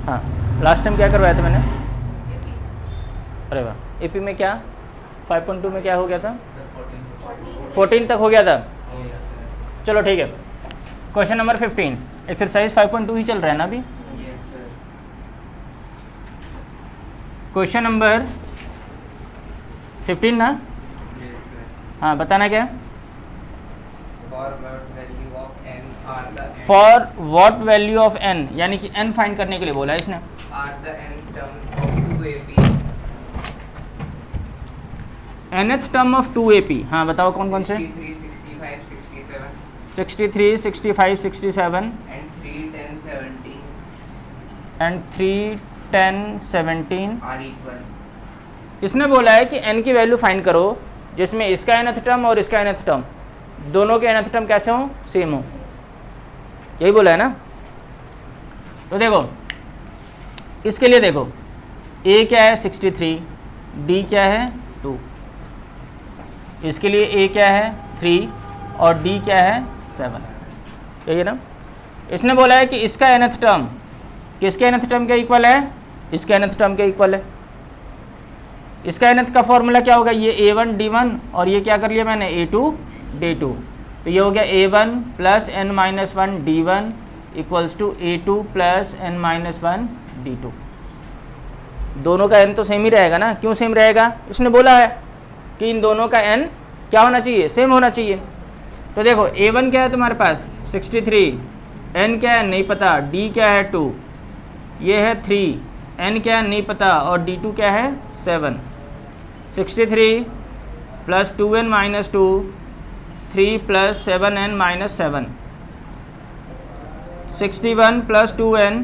हाँ, last time क्या करवाया था मैंने? अरे वाह, एपी में क्या 5.2 में क्या हो गया था? 14 तक हो गया था। चलो ठीक है, क्वेश्चन नंबर 15, एक्सरसाइज 5.2 ही चल रहा है ना अभी? क्वेश्चन नंबर 15 ना? हाँ, बताना क्या? For what value of n, यानी कि n फाइंड करने के लिए बोला है इसने। nth टर्म ऑफ 2ap, हाँ बताओ कौन कौन से? 63, 65, 67 एंड 3, 10, 17 इसने बोला है कि n की वैल्यू फाइंड करो जिसमें इसका nth टर्म और इसका nth टर्म दोनों के nth टर्म कैसे हो? सेम हो। यही बोला है ना? तो देखो इसके लिए देखो, a क्या है 63, d क्या है 2, इसके लिए a क्या है 3 और d क्या है 7, यही है ना? इसने बोला है कि इसका nth टर्म किसके nth टर्म के इक्वल है? इसके nth टर्म के इक्वल है। इसका nth का फॉर्मूला क्या होगा? ये a1 d1 और ये क्या कर लिया मैंने a2 d2, तो ये हो गया a1 plus n minus 1 d1 equals to a2 plus n minus 1 d2। दोनों का n तो सेम ही रहेगा ना? क्यों सेम रहेगा? इसने बोला है कि इन दोनों का n क्या होना चाहिए? सेम होना चाहिए। तो देखो a1 क्या है तुम्हारे पास 63, n क्या है नहीं पता, d क्या है 2, ये है 3, n क्या है नहीं पता और d2 क्या है 7। 63 plus 2n minus 2, 3 plus 7n minus 7, 61 plus 2n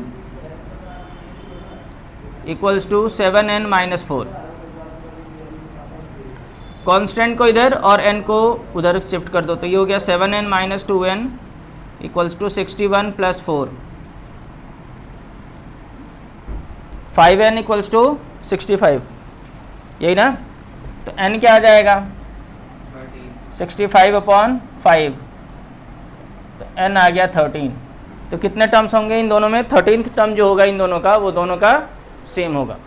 equals to 7n minus 4। Constant को इधर और n को उधर शिफ्ट कर दो, तो ये हो गया 7n minus 2n equals to 61 plus 4, 5n equals to 65, यही ना? तो n क्या आ जाएगा 65 अपॉन 5, तो n आ गया 13। तो कितने टर्म्स होंगे इन दोनों में? 13th टर्म जो होगा इन दोनों का वो दोनों का सेम होगा।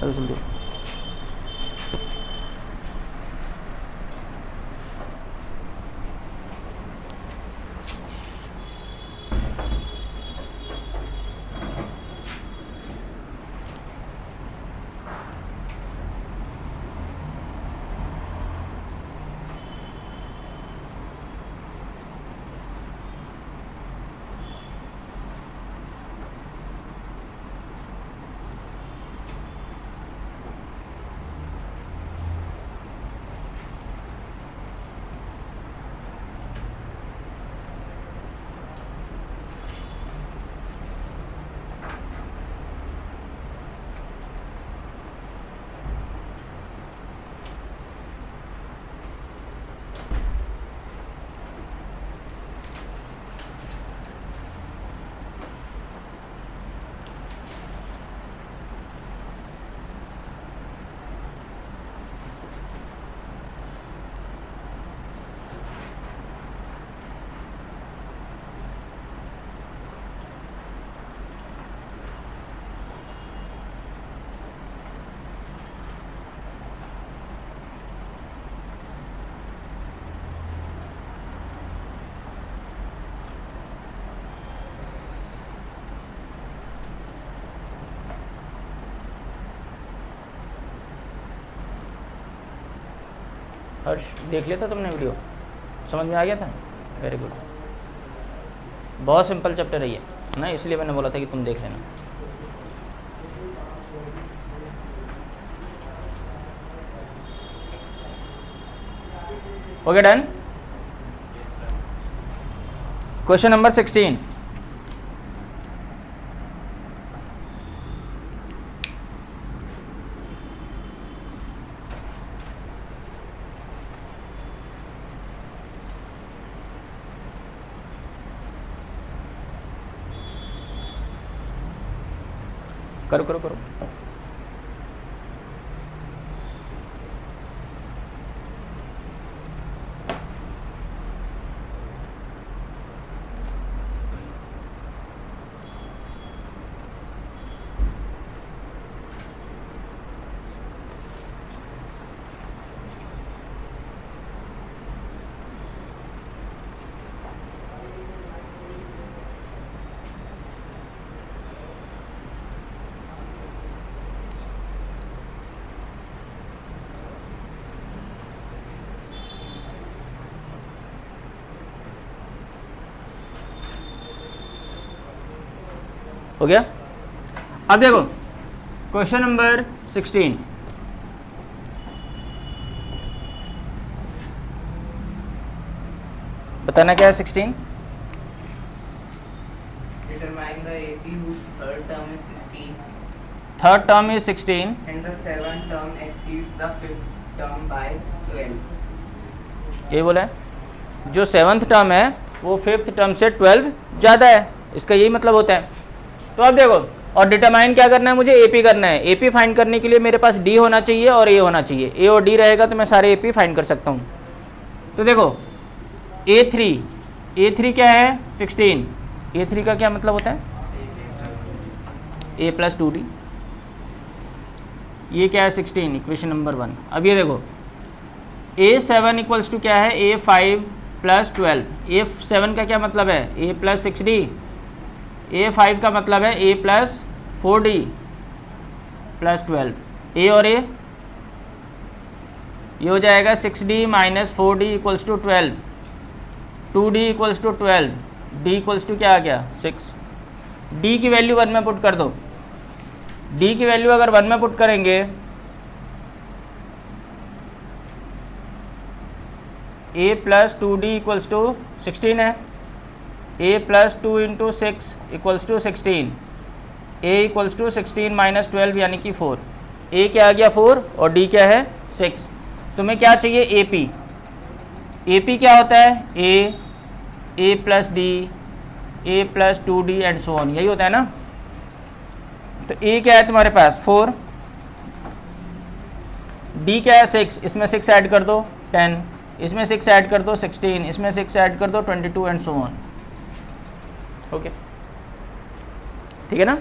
जल्दी हर्ष, देख लिया था तुमने वीडियो? समझ में आ गया था? Very good. बहुत सिंपल चैप्टर है ये ना, इसलिए मैंने बोला था कि तुम देख लेना। Okay, done. क्वेश्चन नंबर 16, करो करो करो। हो गया। अब देखो क्वेश्चन नंबर 16, बताना क्या है 16। Determine the AP whose third term is 16 third term is 16 and the seventh term exceeds the fifth term by 12. ये बोला है जो सेवन्थ टर्म है वो फिफ्थ टर्म से 12 ज़्यादा है, इसका यही मतलब होता है। तो अब देखो, और डिटरमाइन क्या करना है मुझे, एपी करना है। एपी फाइंड करने के लिए मेरे पास डी होना चाहिए और ए होना चाहिए। ए और डी रहेगा तो मैं सारे एपी फाइंड कर सकता हूँ। तो देखो ए3 क्या है 16, ए3 का क्या मतलब होता है ए प्लस 2d, ये क्या है 16, इक्वेशन नंबर 1। अब ये देखो A7 इक्वल्स टू क्या है A5 प्लस 12। A7 का क्या मतलब है A प्लस 6d, A5 का मतलब है A plus 4d plus 12। A और A ये हो जाएगा 6d minus 4d equals to 12, 2d equals to 12, d equals to क्या आ गया 6। d की वैल्यू 1 में पुट कर दो। d की वैल्यू अगर 1 में पुट करेंगे a plus 2d equals to 16 है, a plus 2 into 6 equals to 16, a equals to 16 minus 12 यानी कि 4। a क्या आ गया 4 और d क्या है 6। तुम्हें क्या चाहिए AP। AP क्या होता है a plus d, a plus 2d and so on, यही होता है ना। तो a क्या है तुम्हारे पास 4, d क्या है 6, इसमें 6 ऐड कर दो 10, इसमें 6 ऐड कर दो 16, इसमें 6 ऐड कर दो 22 एंड सो ऑन। ओके ठीक है ना।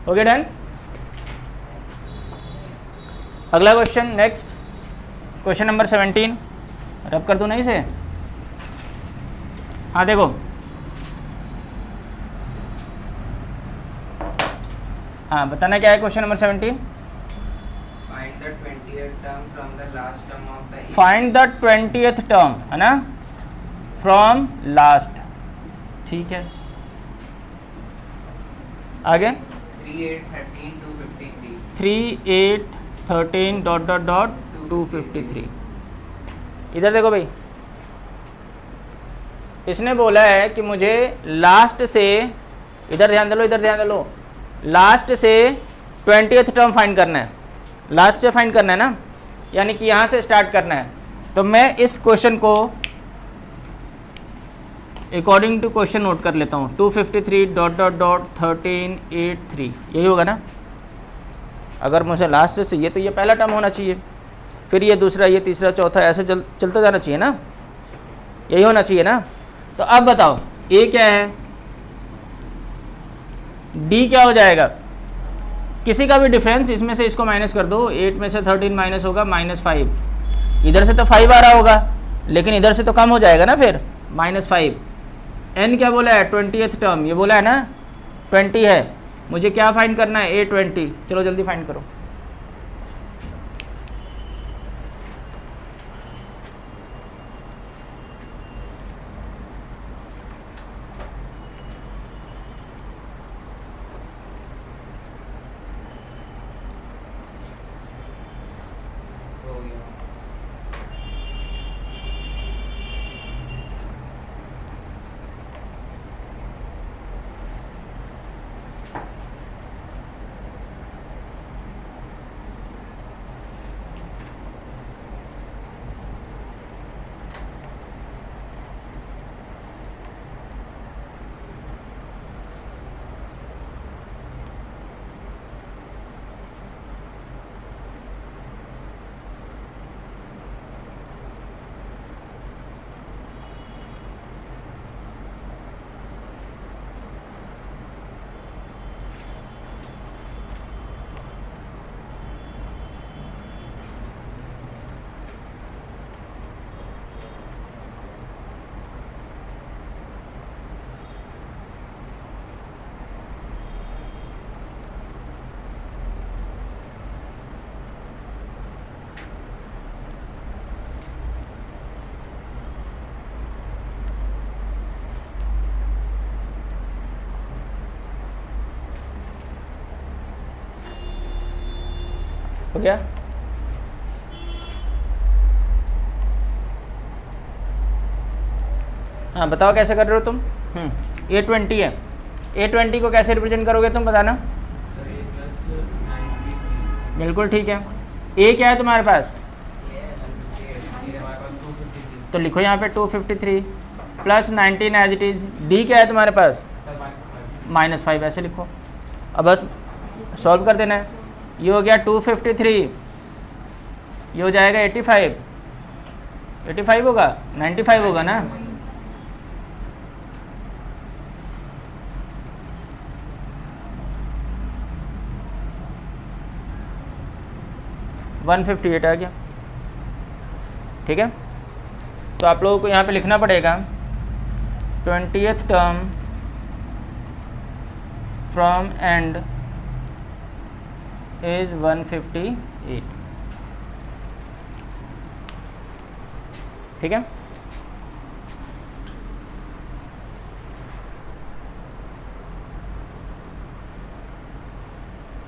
Okay done. अगला क्वेश्चन, नेक्स्ट क्वेश्चन नंबर 17, रब कर दो नहीं से। हाँ देखो हाँ बताना क्या है question number 17। Find the 20th term from the last term of the find the 20th term है ना फ्रॉम लास्ट, ठीक है। आगे 3 8 13 253 3 8 13 डॉट डॉट डॉट 253। इधर देखो भाई, इसने बोला है कि मुझे लास्ट से, इधर ध्यान दे लो, इधर ध्यान दे लो, लास्ट से 20th टर्म फाइंड करना है, लास्ट से फाइंड करना है ना, यानी कि यहाँ से स्टार्ट करना है। तो मैं इस क्वेश्चन को अकॉर्डिंग टू क्वेश्चन नोट कर लेता हूँ, 253 डॉट डॉट डॉट 1383, यही होगा ना। अगर मुझे लास्ट से चाहिए तो ये पहला टर्म होना चाहिए, फिर ये दूसरा, ये तीसरा, चौथा, ऐसे चलता जाना चाहिए ना, यही होना चाहिए ना। तो अब बताओ ए क्या है, डी क्या हो जाएगा, किसी का भी डिफरेंस इसमें से इसको माइनस कर दो, 8 में से 13 माइनस होगा -5, इधर से तो 5 आ रहा होगा लेकिन इधर से तो कम हो जाएगा ना फिर, -5। एन क्या बोला है, 20th टर्म, ये बोला है ना 20 है, मुझे क्या फाइंड करना है, A20। चलो जल्दी फाइंड करो। हो गया। हो गया। हाँ बताओ कैसे कर रहे हो तुम। A20 है, A20 को कैसे रिप्रेजेंट करोगे तुम बताना। बिल्कुल ठीक है। ए क्या है तुम्हारे पास, तो लिखो यहाँ पे 253 plus 19 as it is. D क्या है तुम्हारे पास, -5, ऐसे लिखो। अब बस सॉल्व कर देना है। ये हो गया 253, ये हो जाएगा 85 होगा, 95 होगा ना। $158 आ गया, ठीक है। तो आप लोगों को यहाँ पे लिखना पड़ेगा 20th term from and is 158, ठीक है।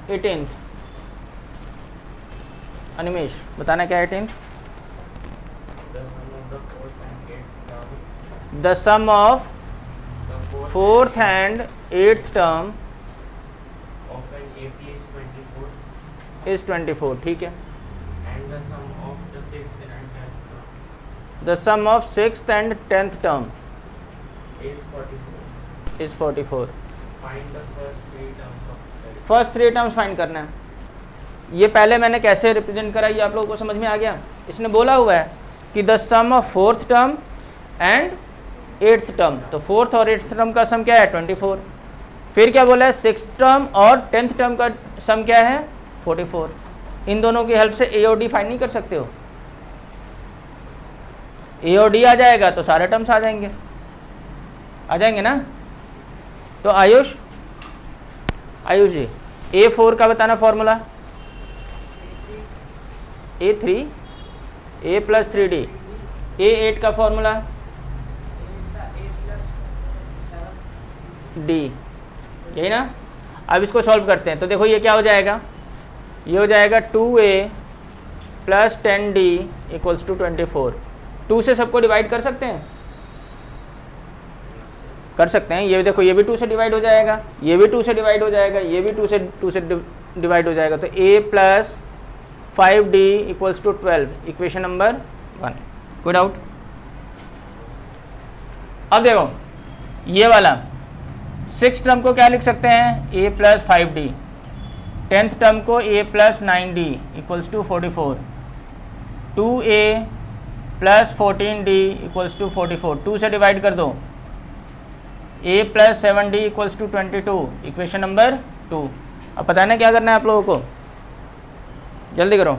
एटीन्थ अनिमेश बताना क्या है 18th। The sum of 4th and 8th term is 24, ठीक है। And the sum of the 6th and 10th term the sum of 6th and 10th term is 44. is 44। Find the first 3 terms of the first 3 terms find करना है। ये पहले मैंने कैसे represent करा, ये आप लोगों को समझ में आ गया। इसने बोला हुआ है कि the sum of 4th term and 8th term, तो 4th और 8th टर्म का सम क्या है 24। फिर क्या बोला है 6th टर्म और 10th टर्म का सम क्या है 44। इन दोनों की हेल्प से ए और डी फाइंड नहीं कर सकते हो। ए और डी आ जाएगा तो सारे टर्म्स आ जाएंगे ना। तो आयुष जी A4 का बताना formula, A3 A + 3D। A8 का फॉर्मूला D, यही ना। अब इसको सॉल्व करते हैं। तो देखो ये क्या हो जाएगा, ये हो जाएगा 2a plus 10d equals to 24। 2 से सबको डिवाइड कर सकते हैं, कर सकते हैं। ये देखो ये भी 2 से डिवाइड हो जाएगा, ये भी 2 से डिवाइड हो जाएगा, ये भी 2 से डिवाइड हो जाएगा। तो a plus 5d equals to 12, equation number 1। कोई डाउट? अब देखो ये वाला 6th टर्म को क्या लिख सकते हैं, a plus 5d। 10th term को a plus 9d equals to 44। 2a plus 14d equals to 44, 2 से डिवाइड कर दो। a plus 7d equals to 22, equation number 2। अब पता है ना क्या करना है आप लोगों को, जल्दी करो।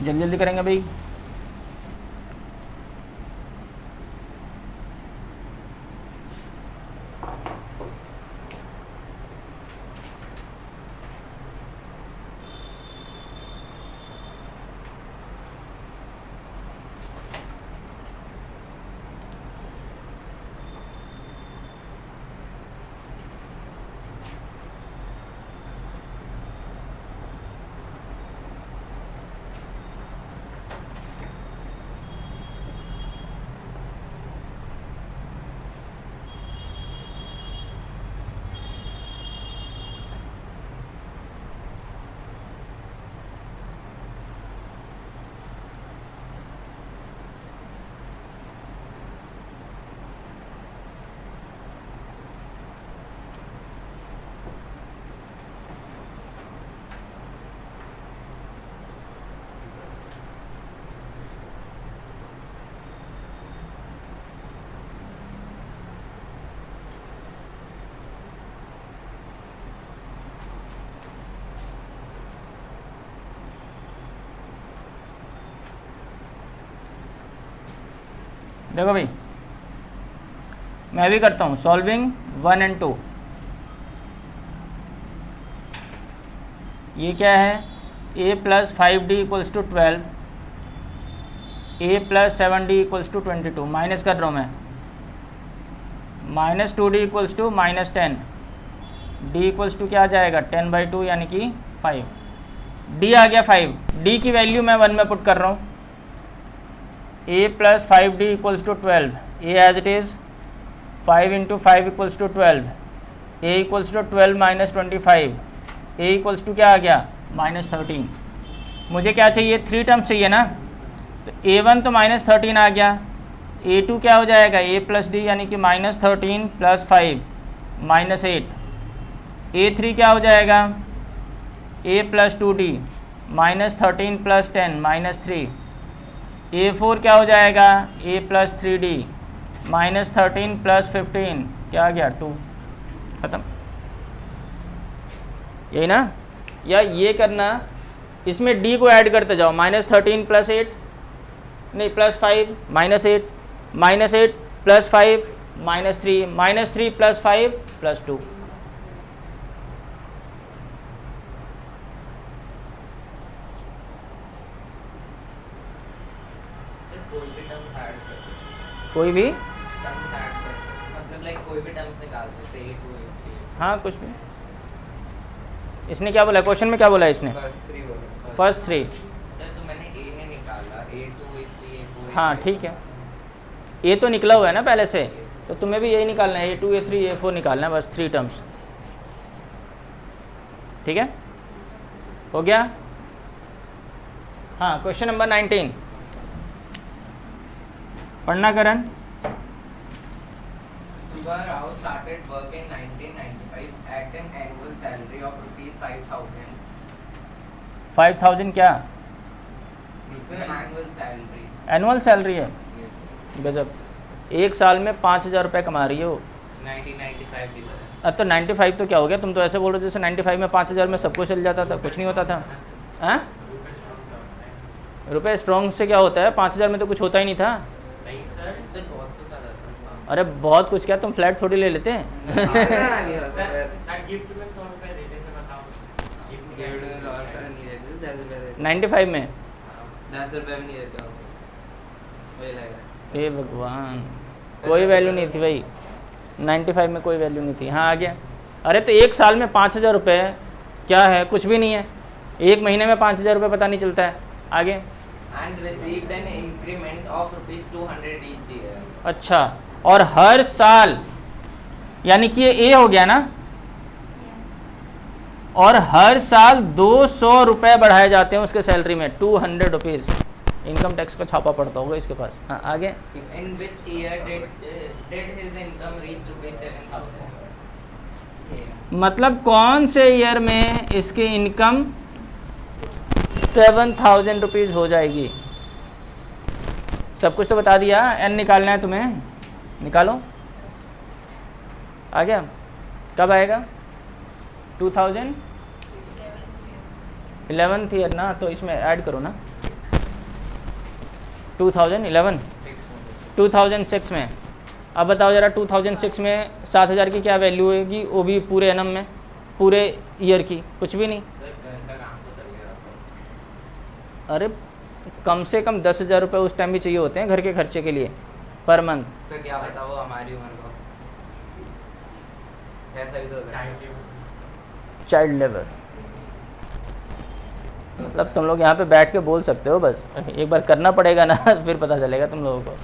जल्दी जल्दी करेंगे भाई। देखो भाई मैं भी करता हूँ सॉल्विंग 1 और 2। ये क्या है, a plus 5d equals to 12, a plus 7d equals to 22। Minus कर रहा हूँ मैं, minus 2d equals to minus 10, d equals to क्या आ जाएगा 10/2 यानी कि 5। d आ गया 5, d की वैल्यू मैं 1 में पुट कर रहा हूँ। a plus 5d equals to 12, a as it is 5 into 5 equals to 12, a equals to 12 minus 25, a equals to क्या आ गया -13। मुझे क्या चाहिए, 3 टर्म्स चाहिए ना, तो a1 तो -13 आ गया, a2 क्या हो जाएगा a प्लस डी यानी कि -13 प्लस 5 -8, a3 क्या हो जाएगा a plus 2d -13 plus 10 -3, a4 क्या हो जाएगा a प्लस 3d -13 प्लस 15 क्या आ गया 2। ख़त्म, यही ना। या ये करना, इसमें d को ऐड करते जाओ, -13 प्लस 8 नहीं प्लस 5 -8 -8 प्लस 5 -3 -3 प्लस 5 प्लस 2। कोई भी मतलब लाइक कोई भी टर्म्स निकाल सकते हैं, a2 हाँ कुछ भी। इसने क्या बोला क्वेश्चन में, क्या बोला इसने, फर्स्ट 3। सर तो मैंने a ने निकाला, a2 a3 a4। हाँ ठीक है, a तो निकला हुआ है ना पहले से, तो तुम्हें भी यही निकालना है, a2 a3 a4 निकालना है, बस 3 टर्म्स। ठीक है, हो गया। हाँ क्वेश्चन नंबर 19 पढ़ना करण। Subha Rao started work in 1995 at an annual salary of rupees 5,000. 5000 क्या, एनुअल सैलरी। एनुअल सैलरी है, यस गजब। एक साल में 5,000 रुपये कमा रही हो। 1995 भी था। अब तो 95 तो क्या हो गया, तुम तो ऐसे बोल रहे हो जैसे 95 में 5,000 में सब कुछ चल जाता था, कुछ नहीं होता था। हाँ, रुपये स्ट्रॉन्ग से क्या होता है, 5,000 में तो कुछ होता ही नहीं था। नहीं सर, सर बहुत कुछ आ जाता था। अरे बहुत कुछ क्या, तुम फ्लैट थोड़ी ले लेते हैं। नहीं हो सर सकता। सर गिफ्ट में 100 रुपए देते थे, बताओ। गिफ्ट में और का नहीं देते, 10 रुपए देते। 95 में 10 रुपए भी नहीं देते हो, मुझे लग रहा है। हे भगवान, कोई वैल्यू नहीं थी भाई, 95 में कोई वैल्यू नहीं थी। हाँ आ गया। अरे तो एक साल में 5,000 रुपये क्या है, कुछ भी नहीं है। एक महीने में 5,000 रुपये पता नहीं चलता है। आगे, And received an increment of ₹200 each year. अच्छा, और हर साल, यानी कि ये ए हो गया ना, और हर साल 200 रुपये बढ़ाए जाते हैं उसके सैलरी में, 200 रुपीज़। इनकम टैक्स का छापा पड़ता होगा इसके पास। हाँ आगे, In which year did his income reach ₹7,000? मतलब कौन से ईयर में इसकी इनकम 7,000 रुपीज़ हो जाएगी। सब कुछ तो बता दिया, एन निकालना है तुम्हें, निकालो। आ गया, कब आएगा, 2011th ईयर ना, तो इसमें ऐड करो ना, 2011, 2006 में। अब बताओ ज़रा, 2006 में 7,000 की क्या वैल्यू होगी, वो भी पूरे एनम में, पूरे ईयर की, कुछ भी नहीं। अरे कम से कम 10,000 रुपये उस टाइम भी चाहिए होते हैं घर के खर्चे के लिए पर मंथ। सर क्या बताओ हमारी उम्र को, ऐसा भी तो होता है। चाइल्ड लेबर, मतलब तुम लोग यहाँ पे बैठ के बोल सकते हो, बस एक बार करना पड़ेगा ना फिर पता चलेगा तुम लोगों को।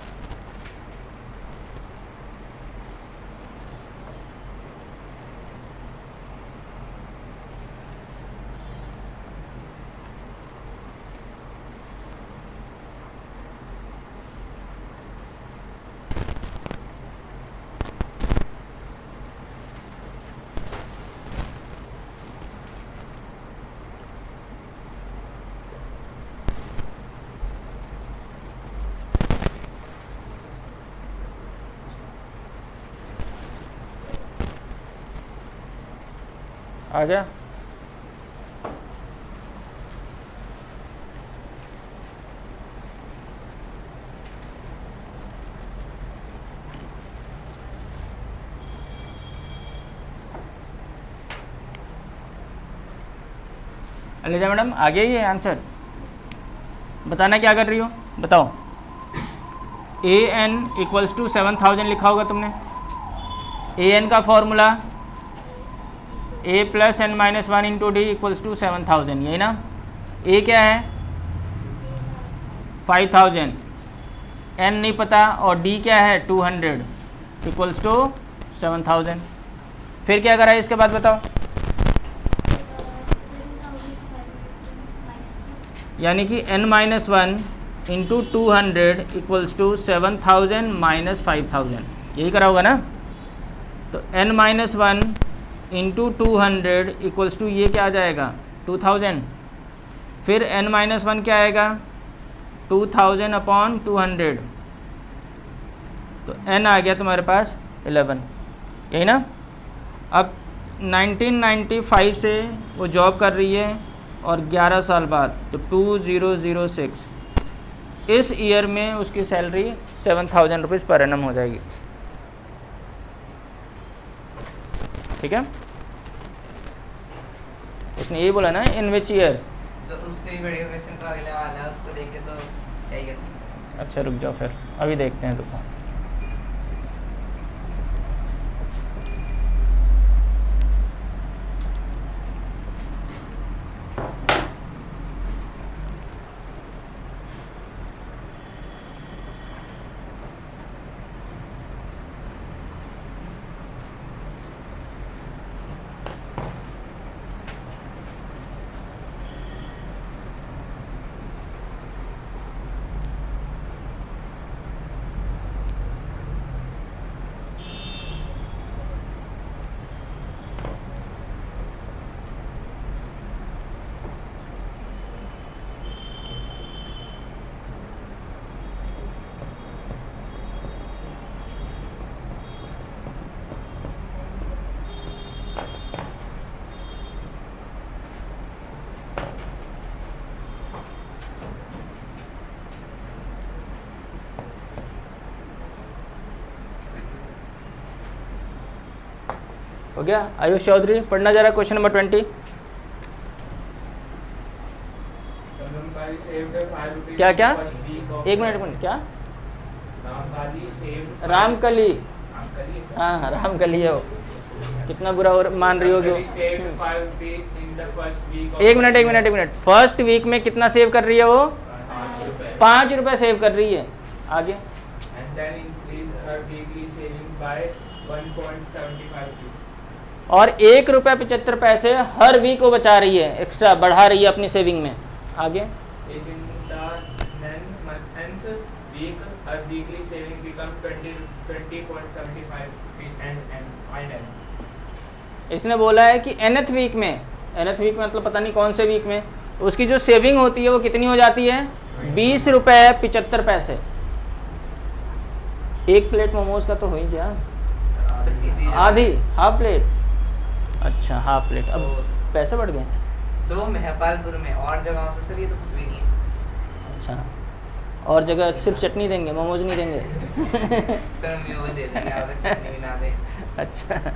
आ गया, अलीजा मैडम आ गया ये आंसर। बताना क्या कर रही हो, बताओ। ए एन इक्वल्स टू 7,000 लिखा होगा तुमने। ए एन का formula A plus N minus 1 into D equals to 7,000, यही ना। ए क्या है, 5,000, एन नहीं पता, और डी क्या है 200 इक्वल्स टू 7,000। फिर क्या करा है इसके बाद बताओ, यानी कि n minus 1 into 200 equals to 7,000 minus 5,000, यही करा होगा ना। तो n minus 1 into 200 equals to ये क्या आ जाएगा 2,000। फिर n माइनस 1 क्या आएगा 2,000 अपॉन 200, तो n आ गया तुम्हारे पास 11, यही ना। अब 1995 से वो जॉब कर रही है और 11 साल बाद, तो 2006 इस ईयर में उसकी सैलरी 7,000 रुपीज़ पर एनम हो जाएगी। ठीक है, उसने यही बोला ना इन विच ईयर। तो उससे भी बढ़िया क्वेश्चन अगले वाला है, उसको देखे तो क्या ही कहते हैं। अच्छा रुक जाओ, फिर अभी देखते हैं रुको। हो गया। आयुष चौधरी पढ़ना जरा क्वेश्चन नंबर 20। क्या क्या, एक मिनट क्या, रामकली, हाँ रामकली है वो, कितना बुरा मान रही होगी। एक मिनट, फर्स्ट वीक में कितना सेव कर रही है वो? 5 रुपये सेव कर रही है। आगे और 1 रुपये 75 पैसे हर वीक वो बचा रही है, एक्स्ट्रा बढ़ा रही है अपनी सेविंग में। आगे इसने बोला है कि nth वीक में, nth वीक में मतलब पता नहीं कौन से वीक में, उसकी जो सेविंग होती है वो कितनी हो जाती है? 20 रुपये 75 पैसे। एक प्लेट मोमोज का तो हो ही गया, आधी, हाफ प्लेट, अच्छा हाफ प्लेट। अब पैसे बढ़ गए। सो महपालपुर में और जगहों तो सर ये तो कुछ भी नहीं है। अच्छा, और जगह सिर्फ चटनी देंगे, मोमोज नहीं देंगे? सर मैं वो दे देंगे, और चटनी भी ना दे। अच्छा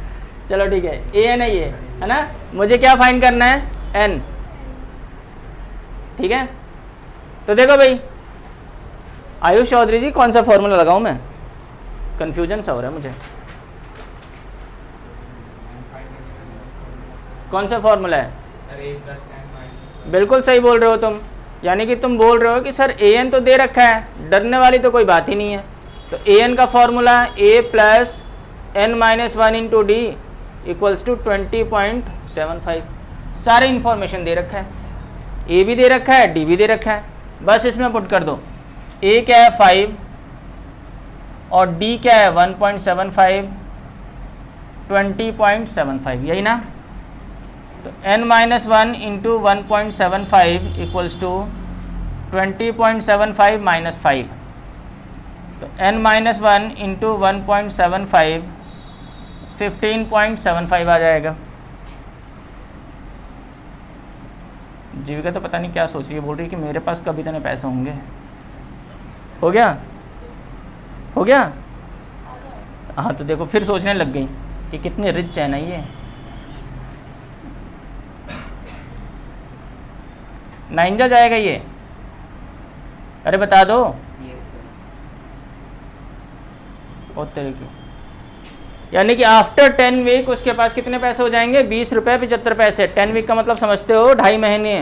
चलो ठीक है, ए एन है ये, है ना। मुझे क्या फाइंड करना है? एन, ठीक है। तो देखो भाई आयुष चौधरी जी, कौन सा फॉर्मूला लगाऊं मैं? कंफ्यूजन सा हो रहा है मुझे। कौन सा फॉर्मूला है? बिल्कुल सही बोल रहे हो तुम, यानी कि तुम बोल रहे हो कि सर ए एन तो दे रखा है, डरने वाली तो कोई बात ही नहीं है। तो ए एन का formula A plus N minus 1 into D equals to 20.75। सारे इन्फॉर्मेशन दे रखा है, ए भी दे रखा है, डी भी दे रखा है, बस इसमें पुट कर दो। ए क्या है 5 और डी क्या है 1.75, 20.75, यही ना। तो n minus 1 into 1.75 equals to 20.75 minus 5। तो n माइनस 1 इंटू 1.75 15.75 आ जाएगा। जीविका तो पता नहीं क्या सोच रही है, बोल रही है कि मेरे पास कभी इतने पैसे होंगे। हो गया, हो गया। हाँ तो देखो फिर सोचने लग गई कि कितने रिच है ना ये। 9 जा जाएगा ये, अरे बता दो। और तरीके, यानी कि आफ्टर 10 वीक उसके पास कितने पैसे हो जाएंगे? 20 रुपये 75 पैसे। 10 वीक का मतलब समझते हो, 2.5 महीने।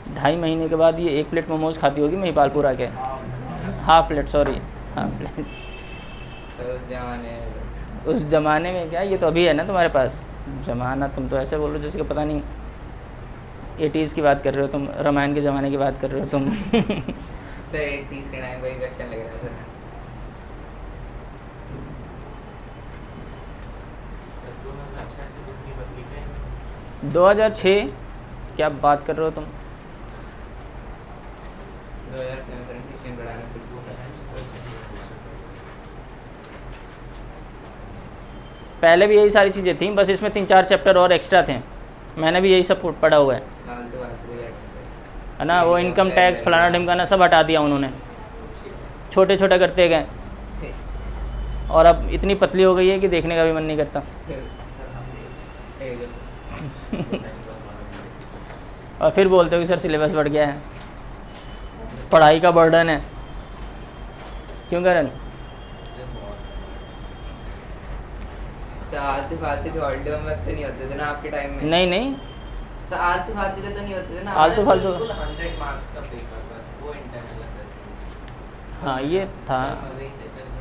2.5 महीने के बाद ये 1 प्लेट मोमोज खाती होगी महिपालपुर आके, half plate, sorry half plate. उस जमाने में क्या, ये तो अभी है ना तुम्हारे पास जमाना। तुम तो ऐसे बोल रहे हो जैसे कि पता नहीं 80s की बात कर रहे हो तुम, रामायण के ज़माने की बात कर रहे हो तुम। सर 80s के टाइम कोई क्वेश्चन लग रहा था। 2006 क्या बात कर रहे हो तुम? 2006 में ट्यूशन पढ़ाना शुरू हुआ। पहले भी यही सारी चीज़ें थी, बस इसमें 3-4 चैप्टर और एक्स्ट्रा थे। मैंने भी यही सब पढ़ा हुआ है ना। वो इनकम टैक्स फलाना ढिमकाना सब हटा दिया उन्होंने, छोटे छोटे करते गए, और अब इतनी पतली हो गई है कि देखने का भी मन नहीं करता। और फिर बोलते हो कि सर सिलेबस बढ़ गया है, पढ़ाई का बर्डन है। क्यों करण? आलतू फालतू के हॉलिडे में तो नहीं होते थे ना आपके टाइम में? नहीं आलतू फालतू के तो नहीं होते थे ना। आलतू फालतू 100 मार्क्स का पेपर बस, वो इंटरनल असेसमेंट। हाँ ये था।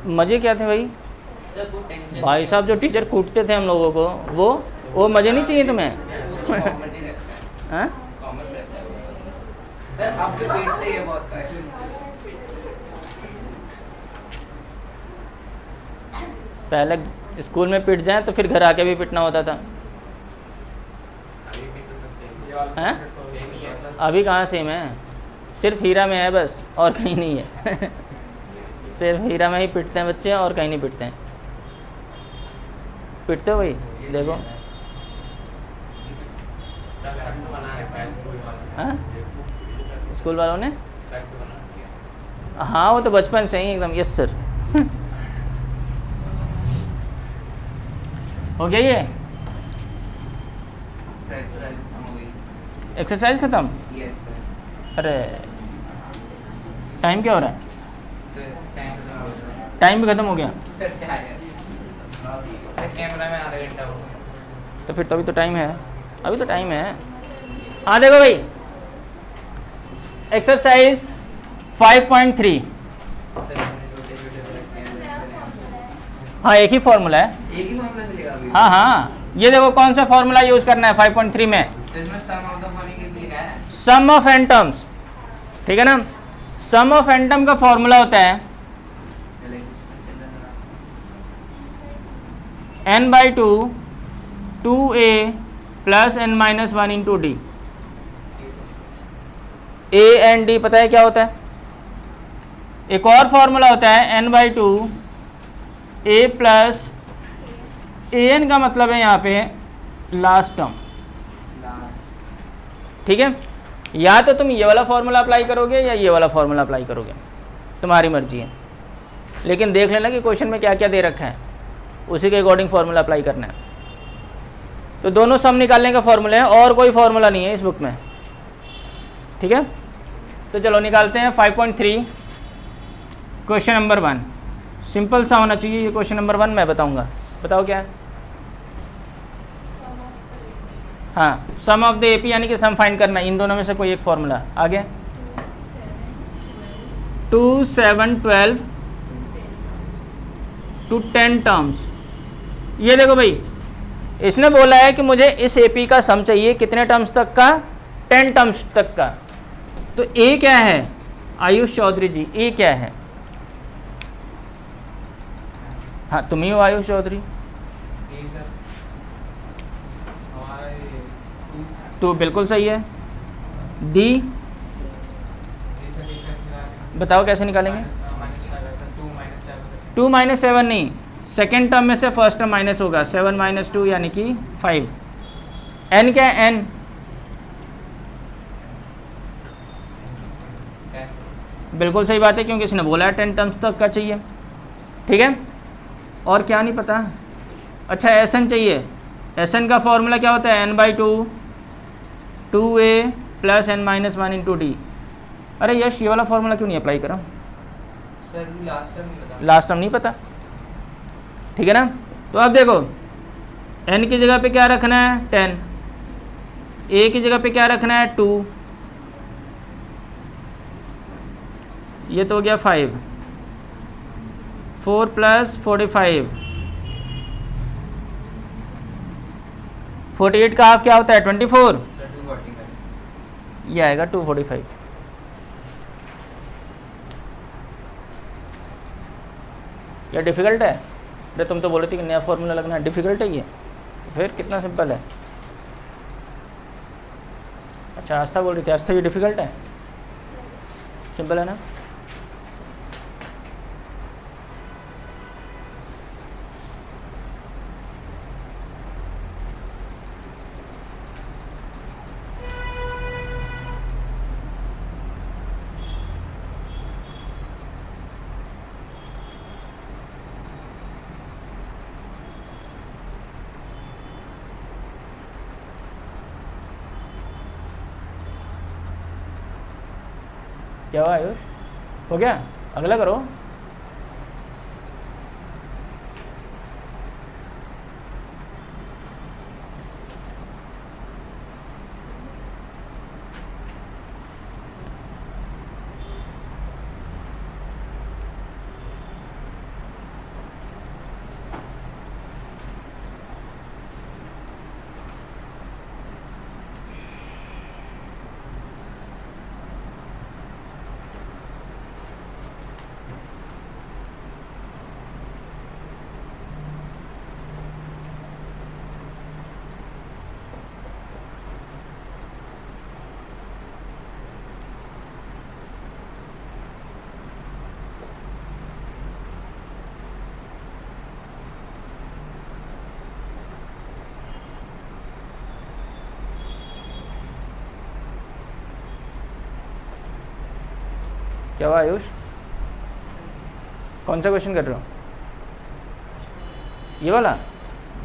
मज़े क्या थे भाई? सर वो टेंशन भाई साहब जो टीचर कूटते थे हम लोगों को, वो मज़े नहीं चाहिए तुम्हें? हाँ कॉमन रहता है वो। सर आपके पीटते ये बहुत है। पहले स्कूल में पिट जाए तो फिर घर आके भी पिटना होता था। हैं? अभी कहाँ सेम है? सिर्फ हीरा में है बस, और कहीं नहीं है। सिर्फ हीरा में ही पिटते हैं बच्चे, और कहीं नहीं पिटते हैं। पिटते हो भाई? देखो हाँ, स्कूल वालों ने, हाँ वो तो बचपन से ही एकदम। Yes sir. हो गया ये सर एक्सरसाइज खत्म हो गई। एक्सरसाइज ख़त्म? Yes sir. अरे टाइम क्या हो रहा है? सर टाइम खत्म हो गया। टाइम भी ख़त्म हो गया? सर शायद सर कैमरा में आधा घंटा हो गया। तो फिर तो अभी तो टाइम है, अभी तो टाइम है। हाँ देखो भाई, एक्सरसाइज 5.3। सर हमने छोटे छोटे से रखते हैं। हाँ एक ही फॉर्मूला है। एक ही मामला मिलेगा अभी। हाँ हाँ, ये देखो कौन सा फॉर्मूला यूज़ करना है 5.3 में? तो इसमें सम ऑफ द फॉलोइंग लिखा है। सम ऑफ एन टर्म्स, ठीक है ना। सम ऑफ एन टर्म का फॉर्मूला होता है n/2 2a plus n-1 into D. a and d पता है क्या होता है? एक और फॉर्मूला होता है n/2 a प्लस an का मतलब है यहाँ पे लास्ट टर्म, ठीक है। या तो तुम ये वाला फॉर्मूला अप्लाई करोगे या ये वाला फॉर्मूला अप्लाई करोगे, तुम्हारी मर्जी है। लेकिन देख लेना कि क्वेश्चन में क्या क्या दे रखा है, उसी के अकॉर्डिंग फार्मूला अप्लाई करना है। तो दोनों सम निकालने का फॉर्मूला है, और कोई फार्मूला नहीं है इस बुक में, ठीक है। तो चलो निकालते हैं 5.3 क्वेश्चन नंबर 1। सिंपल सा होना चाहिए ये क्वेश्चन नंबर 1, मैं बताऊंगा। बताओ क्या है? हाँ, सम ऑफ द एपी यानी कि सम फाइंड करना, इन दोनों में से कोई एक फार्मूला। आगे 2 7 12 टू 10 टर्म्स। ये देखो भाई, इसने बोला है कि मुझे इस एपी का सम चाहिए कितने टर्म्स तक का? 10 टर्म्स तक का। तो ए क्या है आयुष चौधरी जी? ए क्या है? हाँ तुम ही हो आयुष चौधरी। 2 बिल्कुल सही है। डी बताओ कैसे निकालेंगे? 2 - 7 नहीं, सेकेंड टर्म में से फर्स्ट टर्म माइनस होगा। 7 - 2 यानी कि 5। एन क्या है? एन बिल्कुल सही बात है, क्योंकि इसने बोला है 10 टर्म्स तक का चाहिए, ठीक है। और क्या नहीं पता? अच्छा एस एन चाहिए। एस एन का फॉर्मूला क्या होता है? n/2 2a plus n-1 into D. अरे यश, ये वाला फॉर्मूला क्यों नहीं अप्लाई करा? सर लास्ट टाइम नहीं पता। लास्ट टर्म नहीं पता, ठीक है ना। तो अब देखो, n की जगह पे क्या रखना है? 10। a की जगह पे क्या रखना है? 2। ये तो हो गया 5। 4 + 45। 48 का हाफ क्या होता है? 24। ये आएगा 245। क्या डिफ़िकल्ट है? अरे तुम तो बोले थे कि नया फॉर्मूला लगना है, डिफ़िकल्ट है ये? फिर कितना सिंपल है। अच्छा आस्था बोल रही थी, आस्था ये डिफ़िकल्ट है? सिंपल है ना। क्या हुआ आयुष? हो गया? अगला करो। क्या हुआ आयुष? कौन सा क्वेश्चन कर रहे हो? ये वाला?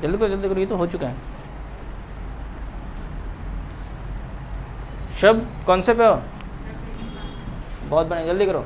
जल्दी करो, ये तो हो चुका है। शब कौन से पे हो? बहुत बढ़िया, जल्दी करो।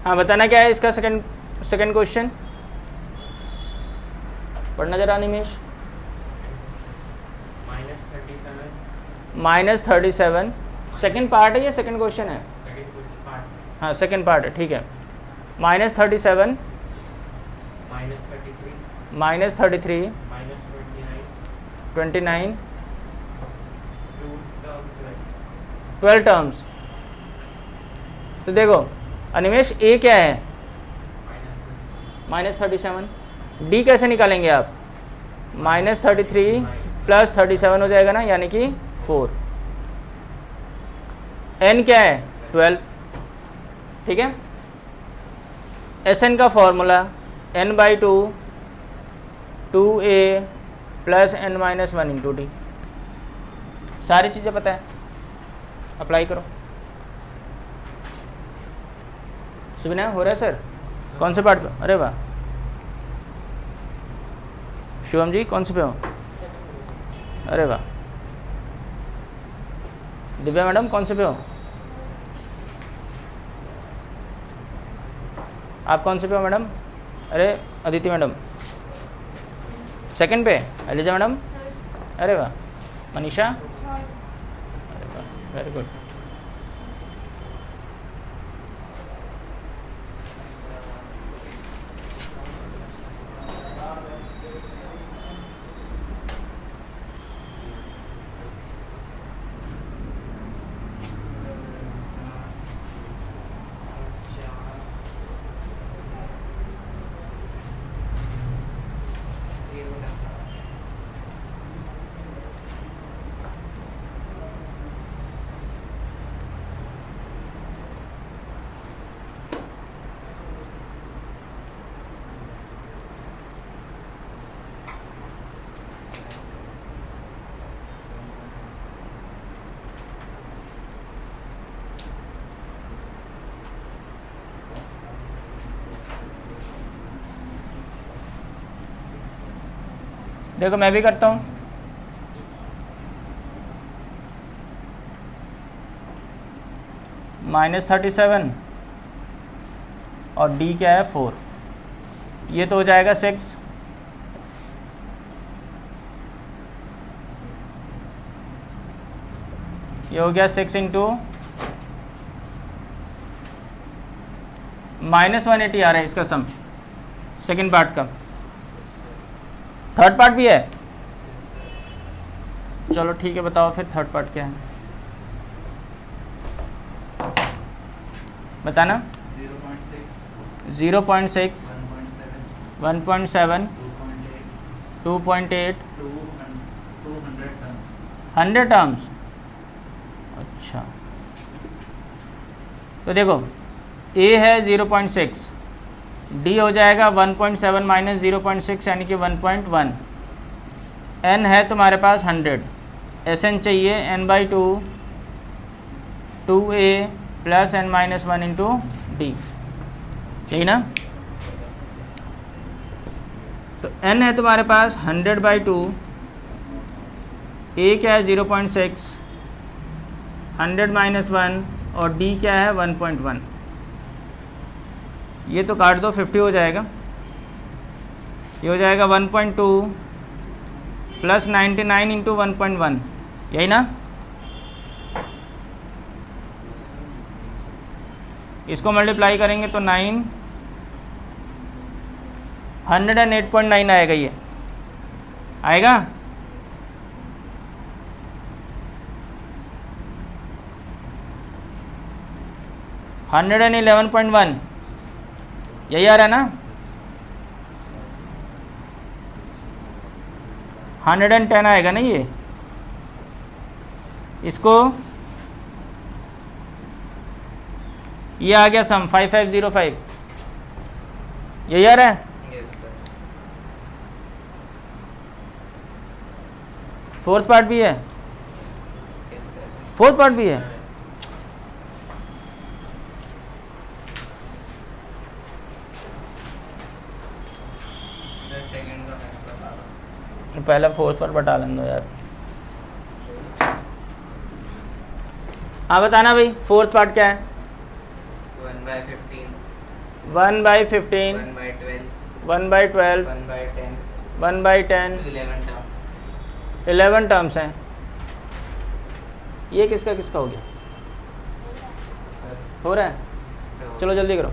हाँ, बताना क्या है इसका सेकंड क्वेश्चन, पढ़ना जरा निमेश। -37 सेकंड पार्ट है या सेकंड क्वेश्चन है? हाँ, सेकंड पार्ट है, ठीक है। -37 -33 29 12 टर्म्स। तो देखो अनिमेश, ए क्या है? -37। डी कैसे निकालेंगे आप? -33 + 37 हो जाएगा ना, यानी कि 4। एन क्या है? 12, ठीक है। एस एन का formula n/2 2a + n-1 × d। सारी चीज़ें पता है, अप्लाई करो। सुबह हो रहा है सर? कौन से पार्ट पे? अरे वाह। शिवम जी कौन से पे हो? अरे वाह। दिव्या मैडम कौन से पे हो? आप कौन से पे हो मैडम? अरे अदिति मैडम सेकंड पे। अलीजा मैडम, अरे वाह। मनीषा, अरे वाह, वेरी गुड। देखो मैं भी करता हूँ। -37 और डी क्या है? 4। ये तो हो जाएगा 6। ये हो गया 6 × -180 आ रहा है इसका सम, सेकंड पार्ट का। थर्ड पार्ट भी है? चलो ठीक है, बताओ फिर थर्ड पार्ट क्या है, बताना। 0.6 1.7 2.8 100 टर्म्स। अच्छा, तो देखो ए है 0.6, डी हो जाएगा 1.7 - 0.6 यानी कि 1.1। एन है तुम्हारे पास 100। एस एन चाहिए n/2 2a + n-1 × d, यही ना। तो n है तुम्हारे पास 100/2, a क्या है 0.6, 100 - 1 और d क्या है 1.1। ये तो काट दो, 50 हो जाएगा। ये हो जाएगा 1.2 + 99 × 1.1, यही ना। इसको मल्टीप्लाई करेंगे तो 108.9 आएगा ये। आएगा? हंड्रेड एंड 11.1 यही आ रहा है ना? 110 आएगा ना ये? इसको ये आ गया सम 5505 यही आ रहा है? Yes, sir. फोर्थ पार्ट भी है? Yes, sir. फोर्थ पार्ट भी है? The second का मैं बता रहा हूँ. पहला फोर्थ पार्ट बता लें दो यार। हाँ बताना भाई, फोर्थ पार्ट क्या है? 1/15, 1/15, 1/12, 1/12, 1/10, 1/10, 11 term. 11 टर्म्स हैं। ये किसका किसका हो गया? हो रहा है? तो चलो जल्दी करो।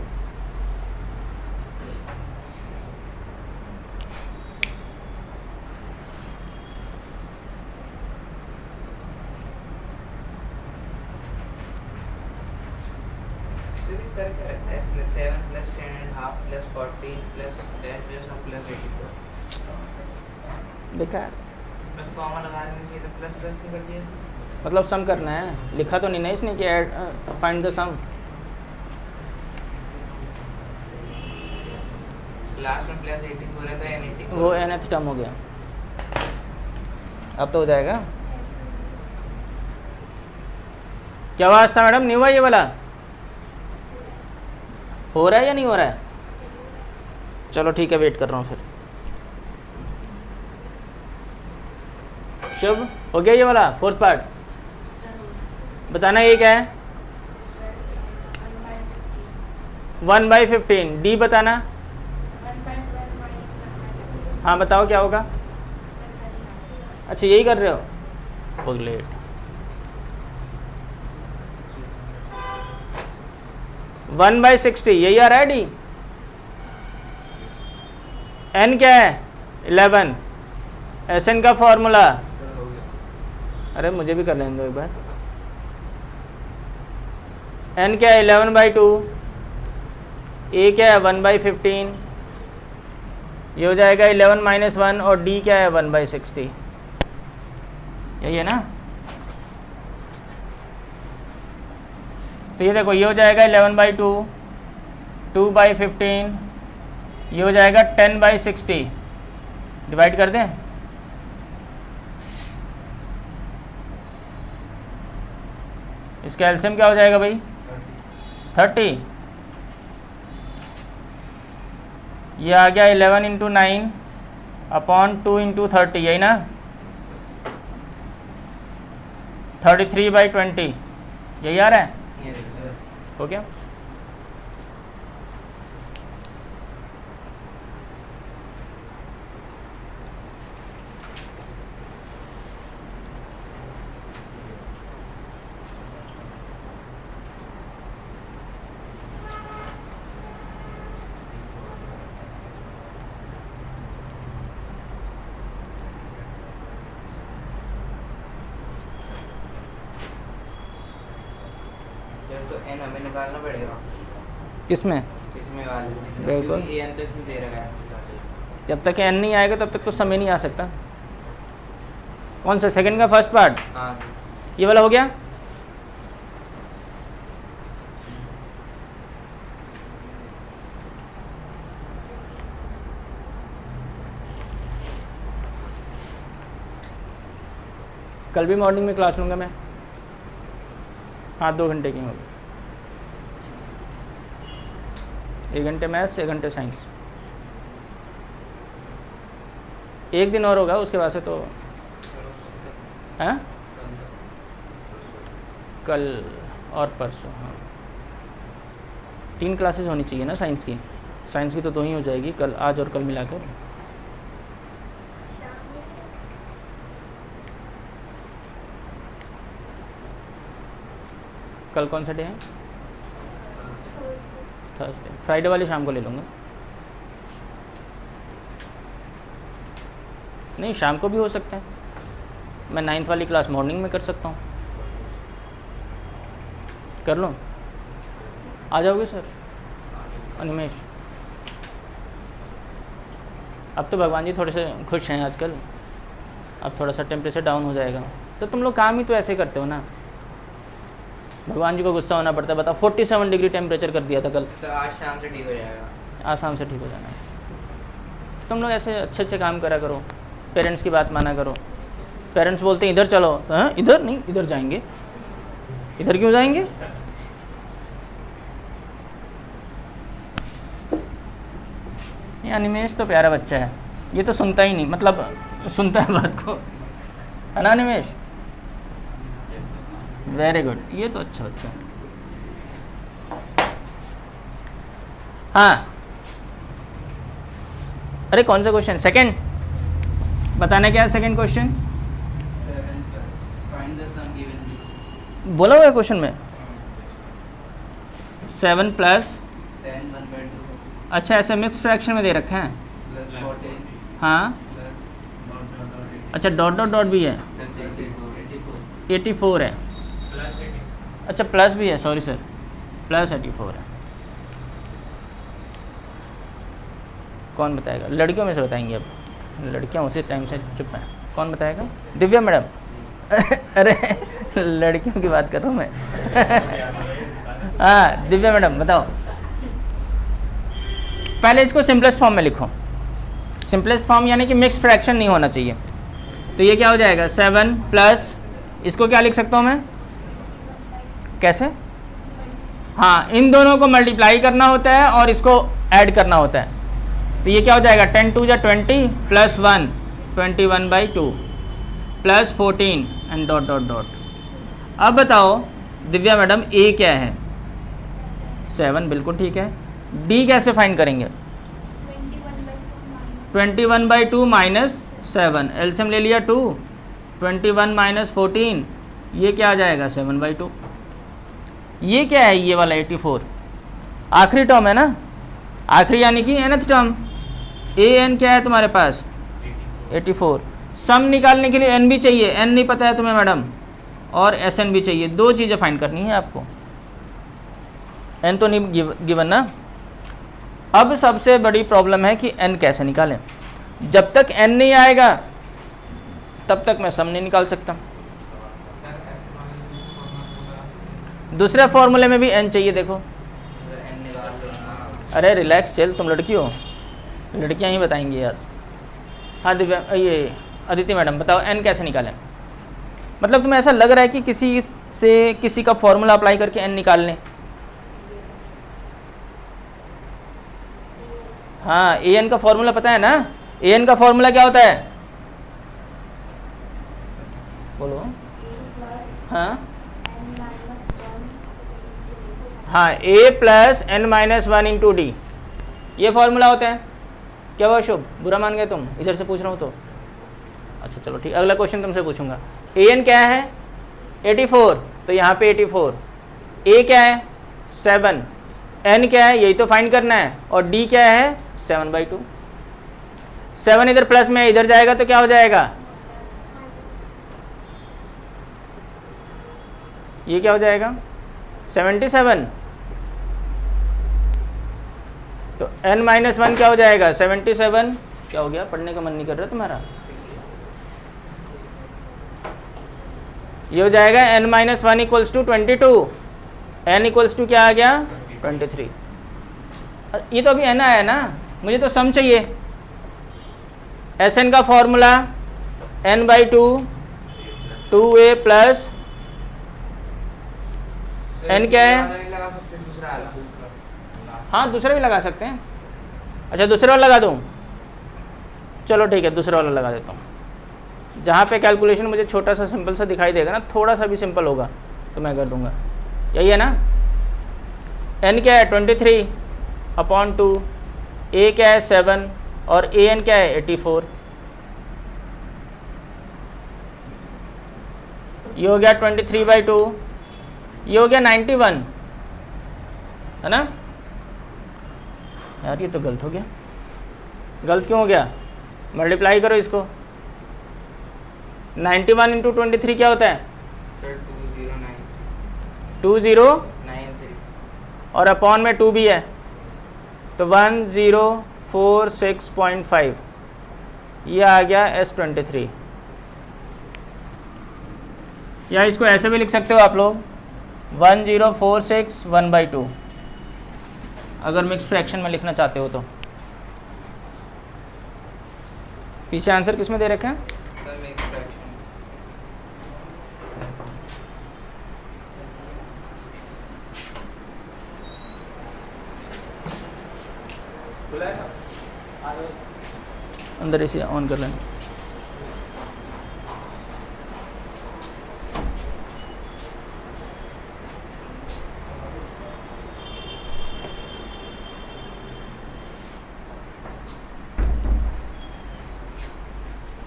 actually करके रखा है इसमें 7 plus 10.5 plus 14 plus 10 plus 84. बेकार, बस कॉमा लगा देना चाहिए था, प्लस प्लस क्यों कर दिया इसने? मतलब सम करना है, लिखा तो नहीं ना इसने कि फाइंड द सम। लास्ट में प्लस 80 हो रहा था या 80 वो nth टर्म हो गया, अब तो हो जाएगा। क्या आवाज था मैडम? नहीं हुआ ये वाला? हो रहा है या नहीं हो रहा है? चलो ठीक है, वेट कर रहा हूँ फिर। शुभ हो गया ये वाला फोर्थ पार्ट? बताना ये क्या है? 1/15। डी बताना। हाँ बताओ क्या होगा? अच्छा यही कर रहे हो? पगलेट। 1/60 यही आ रहा है डी? एन क्या है? 11। एस एन का फॉर्मूला, अरे मुझे भी कर लेने दो एक बार। एन क्या है? 11/2। ए क्या है? 1/15। ये हो जाएगा 11 - 1 और डी क्या है? 1/60। यही है ना? तो ये देखो, ये हो जाएगा 11/2, 2/15, ये हो जाएगा 10/60। डिवाइड कर दें? इसका एलसीएम क्या हो जाएगा भाई? 30। ये आ गया 11 × 9 अपॉन 2 × 30, यही ना? 33/20 यही आ रहा है? Yes, sir. हो गया। सर तो एन हमें निकालना पड़ेगा किसमें? इसमें वाले में, बिल्कुल। क्योंकि एन तो इसमें दे रखा है। जब तक एन नहीं आएगा तब तक तो समय नहीं आ सकता। कौन सा? सेकंड का फर्स्ट पार्ट? हाँ ये वाला हो गया? कल भी मॉर्निंग में क्लास लूँगा मैं। हाँ 2 घंटे की होगी, 1 घंटे मैथ्स, 1 घंटे साइंस। एक दिन और होगा उसके बाद से तो हैं? कल और परसों। हाँ 3 क्लासेस होनी चाहिए ना साइंस की। साइंस की तो 2 ही हो जाएगी, कल, आज और कल मिलाकर। कल कौन सा डे है? थर्सडे। फ्राइडे वाली शाम को ले लूँगा। नहीं, शाम को भी हो सकता है, मैं 9th वाली क्लास मॉर्निंग में कर सकता हूँ। कर लो, आ जाओगे सर? अनिमेश, अब तो भगवान जी थोड़े से खुश हैं आजकल, अब थोड़ा सा टेम्परेचर डाउन हो जाएगा। तो तुम लोग काम ही तो ऐसे करते हो ना, भगवान जी को गुस्सा होना पड़ता है। बताओ, 47 डिग्री टेम्परेचर कर दिया था कल, तो आज शाम से ठीक हो जाएगा। आज शाम से ठीक हो जाना है। तुम लोग ऐसे अच्छे अच्छे काम करा करो, पेरेंट्स की बात माना करो। पेरेंट्स बोलते हैं इधर चलो, तो हाँ इधर नहीं, इधर जाएंगे। इधर क्यों जाएंगे? ये अनिमेश तो प्यारा बच्चा है, ये तो सुनता ही नहीं, मतलब सुनता है बात को, है ना अनिमेश? वेरी गुड, ये तो अच्छा बच्चा है। हाँ, अरे कौन सा क्वेश्चन? सेकंड बताना क्या है second question? 7 plus find the sum given below। बोला हुआ है क्वेश्चन में 7 प्लस 10 1/2 अच्छा, ऐसे मिक्स फ्रैक्शन में दे रखे हैं। plus 14 हाँ, plus dot dot dot अच्छा डॉट डॉट डॉट भी है, plus 84 84 है, अच्छा प्लस भी है, सॉरी सर, प्लस 84 है। कौन बताएगा? लड़कियों में से बताएंगे अब, लड़कियां उसी टाइम से चुप हैं। कौन बताएगा? दिव्या मैडम। अरे लड़कियों की बात कर रहा हूँ मैं। हाँ दिव्या मैडम बताओ। पहले इसको सिंपलेस्ट फॉर्म में लिखो, सिंपलेस्ट फॉर्म यानी कि मिक्स फ्रैक्शन नहीं होना चाहिए। तो ये क्या हो जाएगा? 7 प्लस, इसको क्या लिख सकता हूँ मैं? कैसे? हाँ, इन दोनों को मल्टीप्लाई करना होता है और इसको ऐड करना होता है। तो ये क्या हो जाएगा? 10 2 = 20 plus 1 21/2 plus 14 and dot dot dot. अब बताओ दिव्या मैडम, ए क्या है? 7, बिल्कुल ठीक है। डी कैसे फाइंड करेंगे? 21/2 माइनस 7, एलसीएम ले लिया 2, 21 माइनस 14, ये क्या आ जाएगा? 7/2। ये क्या है? ये वाला 84 आखिरी टर्म है ना, आखिरी यानी कि nth टर्म। ए एन क्या है तुम्हारे पास? 84। सम निकालने के लिए एन भी चाहिए, एन नहीं पता है तुम्हें मैडम, और एस एन भी चाहिए। दो चीज़ें फाइंड करनी है आपको, एन तो नहीं गिवन ना। अब सबसे बड़ी प्रॉब्लम है कि एन कैसे निकालें। जब तक एन नहीं आएगा तब तक मैं सम नहीं निकाल सकता। दूसरे फॉर्मूले में भी एन चाहिए, देखो। n निकाल लो ना। अरे रिलैक्स चल, तुम लड़की हो, लड़कियां ही बताएंगी यार। हाँ दिव्या, ये अदिति मैडम बताओ, एन कैसे निकालें? मतलब तुम्हें ऐसा लग रहा है कि किसी से किसी का फॉर्मूला अप्लाई करके एन निकाल लें? हाँ, ए एन का फॉर्मूला पता है ना? ए एन का फॉर्मूला क्या होता है? बोलो। हाँ हाँ, a plus N minus 1 into D, ये फॉर्मूला होता है। क्या हुआ शुभ, बुरा मान गए तुम? इधर से पूछ रहा हूँ तो अच्छा चलो ठीक, अगला क्वेश्चन तुमसे पूछूंगा। ए एन क्या है? 84, तो यहाँ पे 84। ए क्या है? 7। एन क्या है? यही तो फाइंड करना है। और डी क्या है? 7/2। 7 इधर प्लस में इधर जाएगा तो क्या हो जाएगा? ये क्या हो जाएगा? 77। तो n माइनस 1 क्या हो जाएगा? 77। क्या हो गया? पढ़ने का मन नहीं कर रहा तुम्हारा? ये हो जाएगा n minus 1 equals to 22। n equals to क्या आ गया? 23। ये तो अभी n आया ना, मुझे तो सम चाहिए। Sn का formula n/2 2a plus n क्या है? नहीं लगा सकते, दूसरा वाला। हाँ दूसरा भी लगा सकते हैं। अच्छा दूसरा वाला लगा दूँ? चलो ठीक है, दूसरा वाला लगा देता हूँ। जहाँ पे कैलकुलेशन मुझे छोटा सा सिंपल सा दिखाई देगा ना, थोड़ा सा भी सिंपल होगा तो मैं कर दूँगा। यही है ना? n क्या है? 23/2, a क्या है? 7, और a n क्या है? 84। ये हो गया 23/2, ये हो गया 91, है ना? यार ये तो गलत हो गया। गलत क्यों हो गया? मल्टीप्लाई करो इसको, 91 इंटू 23 क्या होता है? Sir, 2093. 2093 और अपॉन में 2 भी है तो 1046.5 ये आ गया S23। या इसको ऐसे भी लिख सकते हो आप लोग 1046 1/2 अगर मिक्स फ्रैक्शन में लिखना चाहते हो तो। पीछे आंसर किस में दे रखे हैं? Sir, mixed fraction. खुला है ना? अंदर इसे ऑन कर लेना।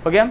हो गया?